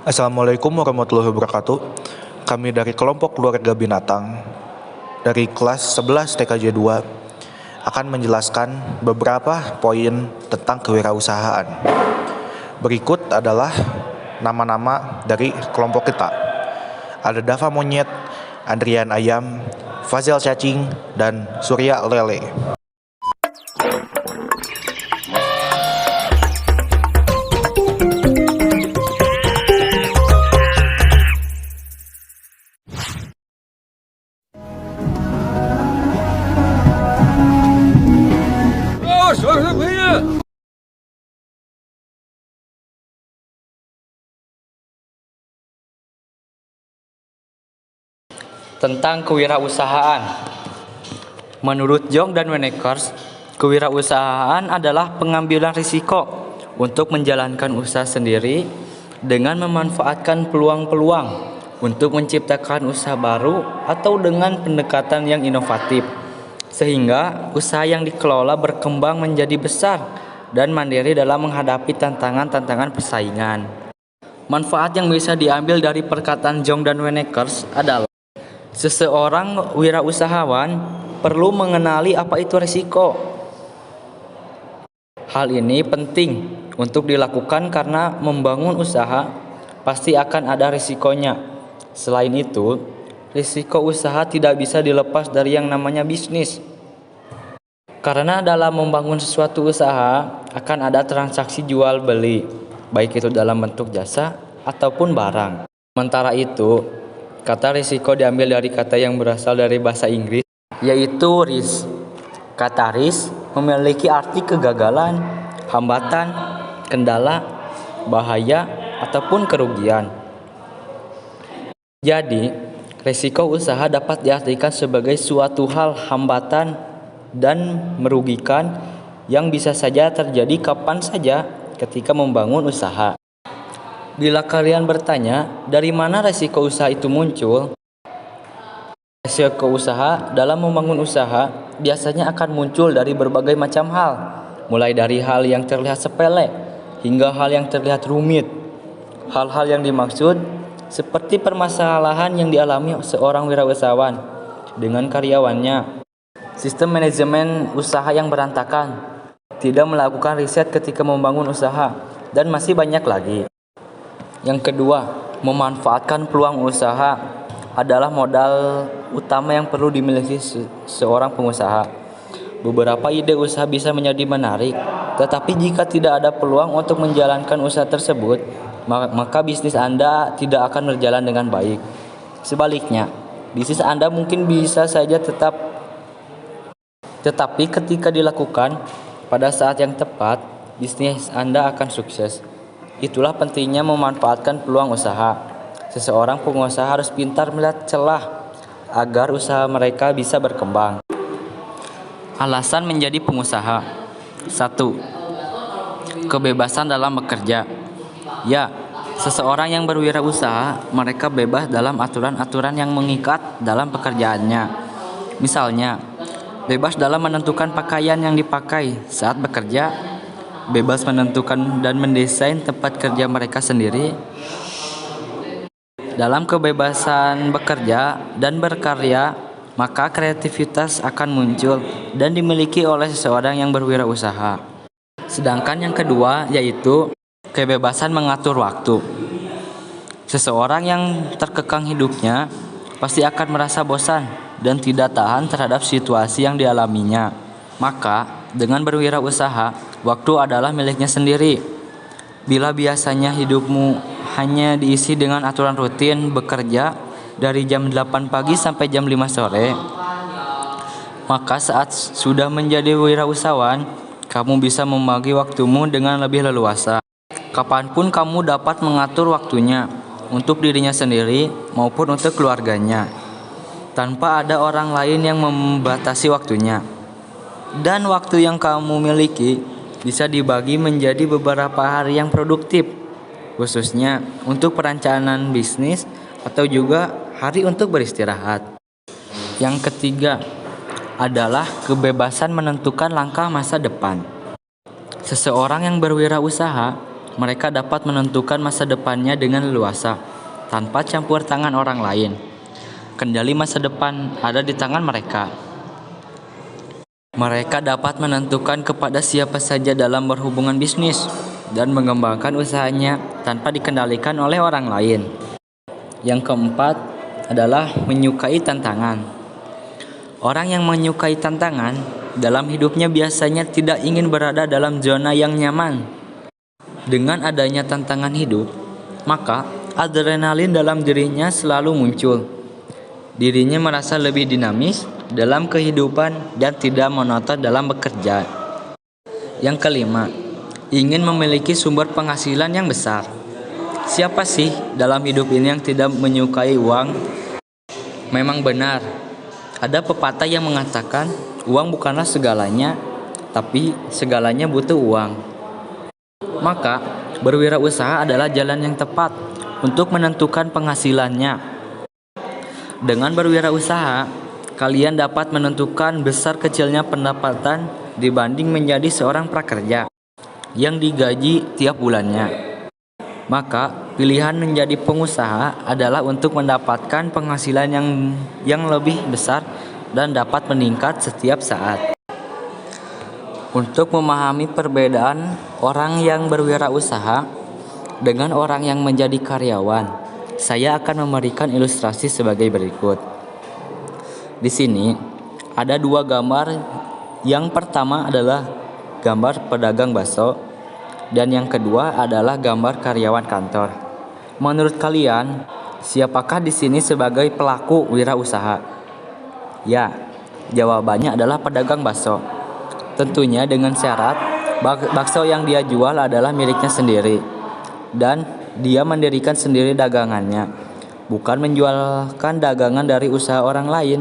Assalamualaikum warahmatullahi wabarakatuh. Kami dari kelompok keluarga binatang dari kelas 11 TKJ 2 akan menjelaskan beberapa poin tentang kewirausahaan. Berikut adalah nama-nama dari kelompok kita. Ada Dava Monyet, Andrian Ayam, Fazel Cacing, dan Surya Lele. Tentang kewirausahaan. Menurut Jong dan Wennekers, kewirausahaan adalah pengambilan risiko untuk menjalankan usaha sendiri dengan memanfaatkan peluang-peluang untuk menciptakan usaha baru atau dengan pendekatan yang inovatif, sehingga usaha yang dikelola berkembang menjadi besar dan mandiri dalam menghadapi tantangan-tantangan persaingan. Manfaat yang bisa diambil dari perkataan Jong dan Wennekers adalah seseorang wirausahawan perlu mengenali apa itu risiko. Hal ini penting untuk dilakukan karena membangun usaha pasti akan ada risikonya. Selain itu, risiko usaha tidak bisa dilepas dari yang namanya bisnis. Karena dalam membangun suatu usaha akan ada transaksi jual beli, baik itu dalam bentuk jasa ataupun barang. Sementara itu, kata risiko diambil dari kata yang berasal dari bahasa Inggris, yaitu risk. Kata risk memiliki arti kegagalan, hambatan, kendala, bahaya, ataupun kerugian. Jadi, risiko usaha dapat diartikan sebagai suatu hal hambatan dan merugikan yang bisa saja terjadi kapan saja ketika membangun usaha. Bila kalian bertanya, dari mana resiko usaha itu muncul? Resiko usaha dalam membangun usaha biasanya akan muncul dari berbagai macam hal, mulai dari hal yang terlihat sepele hingga hal yang terlihat rumit. Hal-hal yang dimaksud seperti permasalahan yang dialami seorang wirausahawan dengan karyawannya, sistem manajemen usaha yang berantakan, tidak melakukan riset ketika membangun usaha, dan masih banyak lagi. Yang kedua, memanfaatkan peluang usaha adalah modal utama yang perlu dimiliki seorang pengusaha. Beberapa ide usaha bisa menjadi menarik, tetapi jika tidak ada peluang untuk menjalankan usaha tersebut, maka bisnis Anda tidak akan berjalan dengan baik. Sebaliknya, bisnis Anda mungkin bisa saja tetapi ketika dilakukan pada saat yang tepat, bisnis Anda akan sukses. Itulah pentingnya memanfaatkan peluang usaha. Seseorang pengusaha harus pintar melihat celah agar usaha mereka bisa berkembang. Alasan menjadi pengusaha. 1. Kebebasan dalam bekerja. Ya, seseorang yang berwirausaha, mereka bebas dalam aturan-aturan yang mengikat dalam pekerjaannya. Misalnya, bebas dalam menentukan pakaian yang dipakai saat bekerja, bebas menentukan dan mendesain tempat kerja mereka sendiri. Dalam kebebasan bekerja dan berkarya, maka kreativitas akan muncul dan dimiliki oleh seseorang yang berwirausaha. Sedangkan yang kedua yaitu kebebasan mengatur waktu. Seseorang yang terkekang hidupnya pasti akan merasa bosan dan tidak tahan terhadap situasi yang dialaminya. Maka, dengan berwirausaha, waktu adalah miliknya sendiri. Bila biasanya hidupmu hanya diisi dengan aturan rutin bekerja dari jam 8 pagi sampai jam 5 sore, maka saat sudah menjadi wirausahawan, kamu bisa membagi waktumu dengan lebih leluasa. Kapanpun kamu dapat mengatur waktunya untuk dirinya sendiri maupun untuk keluarganya, tanpa ada orang lain yang membatasi waktunya. Dan waktu yang kamu miliki bisa dibagi menjadi beberapa hari yang produktif, khususnya untuk perencanaan bisnis atau juga hari untuk beristirahat. Yang ketiga adalah kebebasan menentukan langkah masa depan. Seseorang yang berwirausaha Mereka dapat menentukan masa depannya dengan leluasa, tanpa campur tangan orang lain. Kendali masa depan ada di tangan mereka. Mereka dapat menentukan kepada siapa saja dalam berhubungan bisnis dan mengembangkan usahanya tanpa dikendalikan oleh orang lain. Yang keempat adalah menyukai tantangan. Orang yang menyukai tantangan dalam hidupnya biasanya tidak ingin berada dalam zona yang nyaman. Dengan adanya tantangan hidup, maka adrenalin dalam dirinya selalu muncul. Dirinya merasa lebih dinamis dalam kehidupan dan tidak monoton dalam bekerja. Yang kelima, ingin memiliki sumber penghasilan yang besar. Siapa sih dalam hidup ini yang tidak menyukai uang? Memang benar, ada pepatah yang mengatakan uang bukanlah segalanya, tapi segalanya butuh uang. Maka, berwirausaha adalah jalan yang tepat untuk menentukan penghasilannya. Dengan berwirausaha, kalian dapat menentukan besar kecilnya pendapatan dibanding menjadi seorang prakerja yang digaji tiap bulannya. Maka, pilihan menjadi pengusaha adalah untuk mendapatkan penghasilan yang lebih besar dan dapat meningkat setiap saat. Untuk memahami perbedaan orang yang berwirausaha dengan orang yang menjadi karyawan, saya akan memberikan ilustrasi sebagai berikut. Di sini ada dua gambar. Yang pertama adalah gambar pedagang bakso dan yang kedua adalah gambar karyawan kantor. Menurut kalian, siapakah di sini sebagai pelaku wirausaha? Ya, jawabannya adalah pedagang bakso. Tentunya dengan syarat bakso yang dia jual adalah miliknya sendiri dan dia mendirikan sendiri dagangannya, bukan menjualkan dagangan dari usaha orang lain.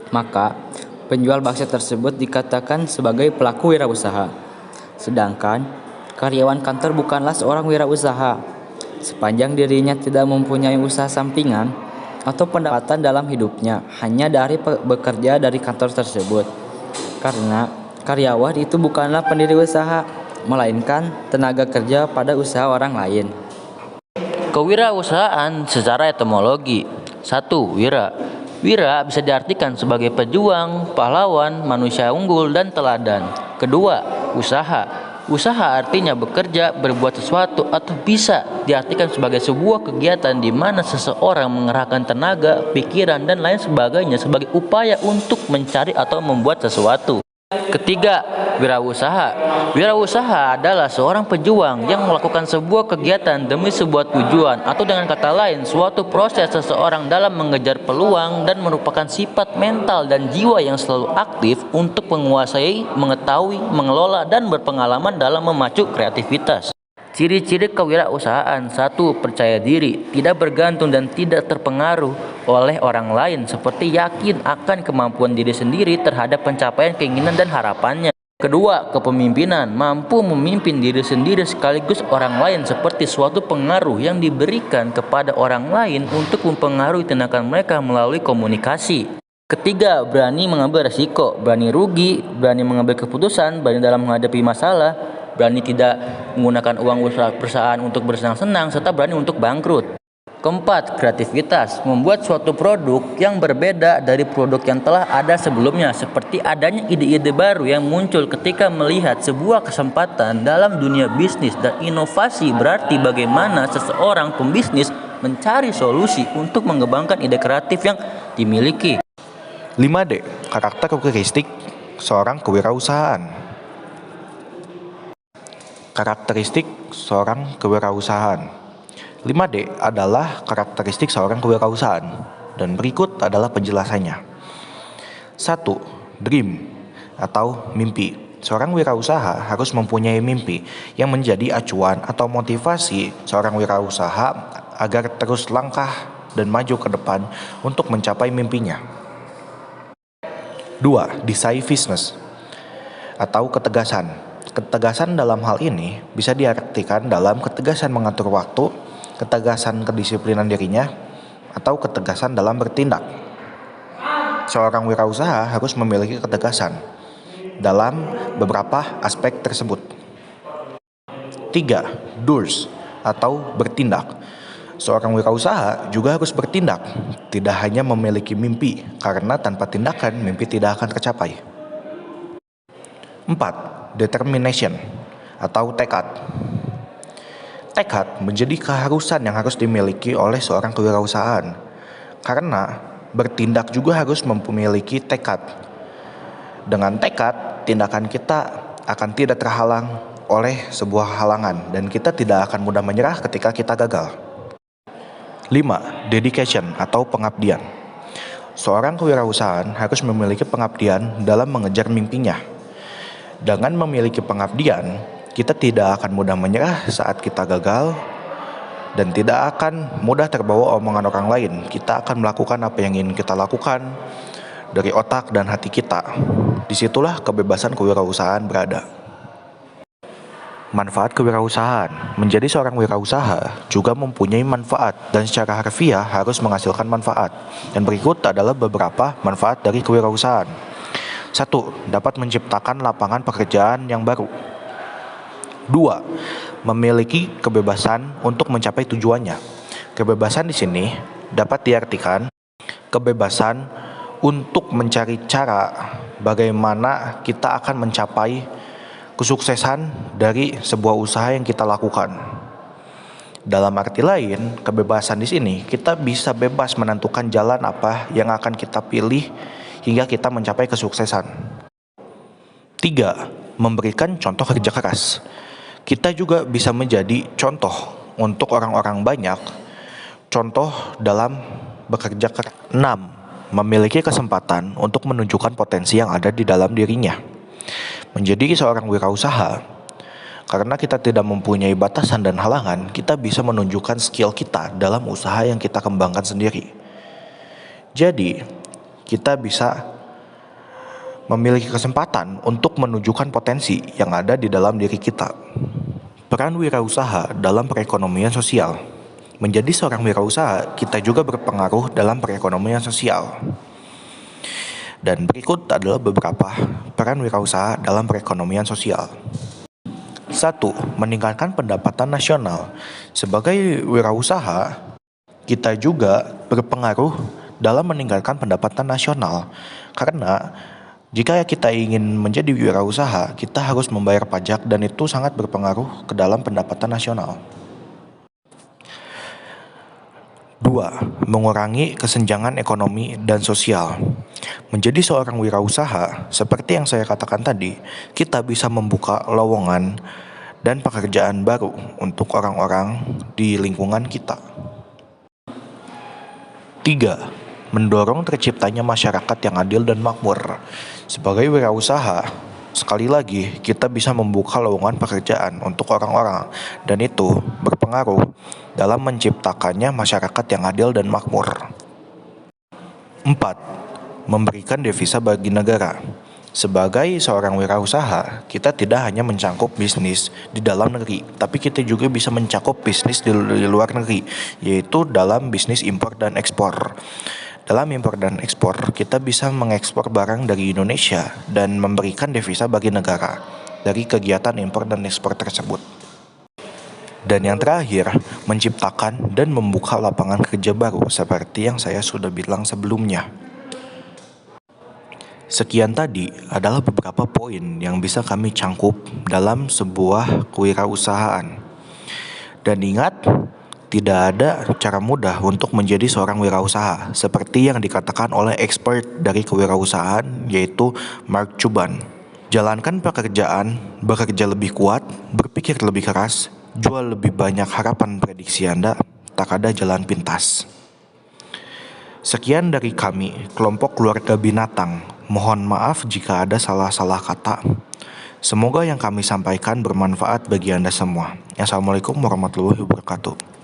Maka penjual bakso tersebut dikatakan sebagai pelaku wirausaha. Sedangkan karyawan kantor bukanlah seorang wirausaha sepanjang dirinya tidak mempunyai usaha sampingan atau pendapatan dalam hidupnya hanya dari bekerja dari kantor tersebut. Karena karyawan itu bukanlah pendiri usaha, melainkan tenaga kerja pada usaha orang lain. Kewirausahaan secara etimologi. 1. Wira. Wira bisa diartikan sebagai pejuang, pahlawan, manusia unggul, dan teladan. Kedua, usaha. Usaha artinya bekerja, berbuat sesuatu, atau bisa diartikan sebagai sebuah kegiatan di mana seseorang mengerahkan tenaga, pikiran, dan lain sebagainya sebagai upaya untuk mencari atau membuat sesuatu. Ketiga, wirausaha. Wirausaha adalah seorang pejuang yang melakukan sebuah kegiatan demi sebuah tujuan, atau dengan kata lain, suatu proses seseorang dalam mengejar peluang dan merupakan sifat mental dan jiwa yang selalu aktif untuk menguasai, mengetahui, mengelola, dan berpengalaman dalam memacu kreativitas. Ciri-ciri kewirausahaan. 1. Percaya diri, tidak bergantung dan tidak terpengaruh oleh orang lain, seperti yakin akan kemampuan diri sendiri terhadap pencapaian keinginan dan harapannya. Kedua, kepemimpinan, mampu memimpin diri sendiri sekaligus orang lain seperti suatu pengaruh yang diberikan kepada orang lain untuk mempengaruhi tindakan mereka melalui komunikasi. Ketiga, berani mengambil resiko, berani rugi, berani mengambil keputusan, berani dalam menghadapi masalah, berani tidak menggunakan uang usaha perusahaan untuk bersenang-senang, serta berani untuk bangkrut. Keempat, kreativitas, membuat suatu produk yang berbeda dari produk yang telah ada sebelumnya, seperti adanya ide-ide baru yang muncul ketika melihat sebuah kesempatan dalam dunia bisnis. Dan inovasi berarti bagaimana seseorang pembisnis mencari solusi untuk mengembangkan ide kreatif yang dimiliki. 5D. Karakteristik seorang kewirausahaan. Karakteristik seorang kewirausahaan. 5D adalah karakteristik seorang kewirausahaan dan berikut adalah penjelasannya. 1. Dream atau mimpi. Seorang wirausaha harus mempunyai mimpi yang menjadi acuan atau motivasi seorang wirausaha agar terus langkah dan maju ke depan untuk mencapai mimpinya. 2. Decisiveness atau ketegasan. Ketegasan dalam hal ini bisa diartikan dalam ketegasan mengatur waktu, ketegasan kedisiplinan dirinya, atau ketegasan dalam bertindak. Seorang wirausaha harus memiliki ketegasan dalam beberapa aspek tersebut. 3. Ketiga, doers atau bertindak. Seorang wirausaha juga harus bertindak, tidak hanya memiliki mimpi, karena tanpa tindakan mimpi tidak akan tercapai. 4. Determination atau tekad. Tekad menjadi keharusan yang harus dimiliki oleh seorang kewirausahaan, karena bertindak juga harus memiliki tekad. Dengan tekad, tindakan kita akan tidak terhalang oleh sebuah halangan, dan kita tidak akan mudah menyerah ketika kita gagal. 5. Dedication atau pengabdian. Seorang kewirausahaan harus memiliki pengabdian dalam mengejar mimpinya. Dengan memiliki pengabdian, kita tidak akan mudah menyerah saat kita gagal dan tidak akan mudah terbawa omongan orang lain. Kita akan melakukan apa yang ingin kita lakukan dari otak dan hati kita. Disitulah kebebasan kewirausahaan berada. Manfaat kewirausahaan. Menjadi seorang wirausaha juga mempunyai manfaat dan secara harfiah harus menghasilkan manfaat. Dan berikut adalah beberapa manfaat dari kewirausahaan. 1. Dapat menciptakan lapangan pekerjaan yang baru. 2. Memiliki kebebasan untuk mencapai tujuannya. Kebebasan di sini dapat diartikan kebebasan untuk mencari cara bagaimana kita akan mencapai kesuksesan dari sebuah usaha yang kita lakukan. Dalam arti lain, kebebasan di sini kita bisa bebas menentukan jalan apa yang akan kita pilih hingga kita mencapai kesuksesan. 3. Memberikan contoh kerja keras. Kita juga bisa menjadi contoh untuk orang-orang banyak. Contoh dalam bekerja keras. 6. Memiliki kesempatan untuk menunjukkan potensi yang ada di dalam dirinya. Menjadi seorang wirausaha, karena kita tidak mempunyai batasan dan halangan, kita bisa menunjukkan skill kita dalam usaha yang kita kembangkan sendiri. Jadi, kita bisa memiliki kesempatan untuk menunjukkan potensi yang ada di dalam diri kita. Peran wirausaha dalam perekonomian sosial. Menjadi seorang wirausaha, kita juga berpengaruh dalam perekonomian sosial. Dan berikut adalah beberapa peran wirausaha dalam perekonomian sosial. 1. Meningkatkan pendapatan nasional. Sebagai wirausaha, kita juga berpengaruh dalam meningkatkan pendapatan nasional. Karena jika kita ingin menjadi wirausaha, kita harus membayar pajak dan itu sangat berpengaruh ke dalam pendapatan nasional. 2. Mengurangi kesenjangan ekonomi dan sosial. Menjadi seorang wirausaha, seperti yang saya katakan tadi, kita bisa membuka lowongan dan pekerjaan baru untuk orang-orang di lingkungan kita. 3. Mendorong terciptanya masyarakat yang adil dan makmur. Sebagai wirausaha, sekali lagi kita bisa membuka lowongan pekerjaan untuk orang-orang, dan itu berpengaruh dalam menciptakannya masyarakat yang adil dan makmur. 4. Memberikan devisa bagi negara. Sebagai seorang wirausaha, kita tidak hanya mencakup bisnis di dalam negeri, tapi kita juga bisa mencakup bisnis di luar negeri, yaitu dalam bisnis impor dan ekspor. Dalam impor dan ekspor, kita bisa mengekspor barang dari Indonesia dan memberikan devisa bagi negara dari kegiatan impor dan ekspor tersebut. Dan yang terakhir, menciptakan dan membuka lapangan kerja baru seperti yang saya sudah bilang sebelumnya. Sekian tadi adalah beberapa poin yang bisa kami cangkup dalam sebuah kewirausahaan. Dan ingat, tidak ada cara mudah untuk menjadi seorang wirausaha, seperti yang dikatakan oleh expert dari kewirausahaan, yaitu Mark Cuban. Jalankan pekerjaan, bekerja lebih kuat, berpikir lebih keras, jual lebih banyak, harapan prediksi Anda, tak ada jalan pintas. Sekian dari kami, kelompok keluarga binatang. Mohon maaf jika ada salah-salah kata. Semoga yang kami sampaikan bermanfaat bagi Anda semua. Assalamualaikum warahmatullahi wabarakatuh.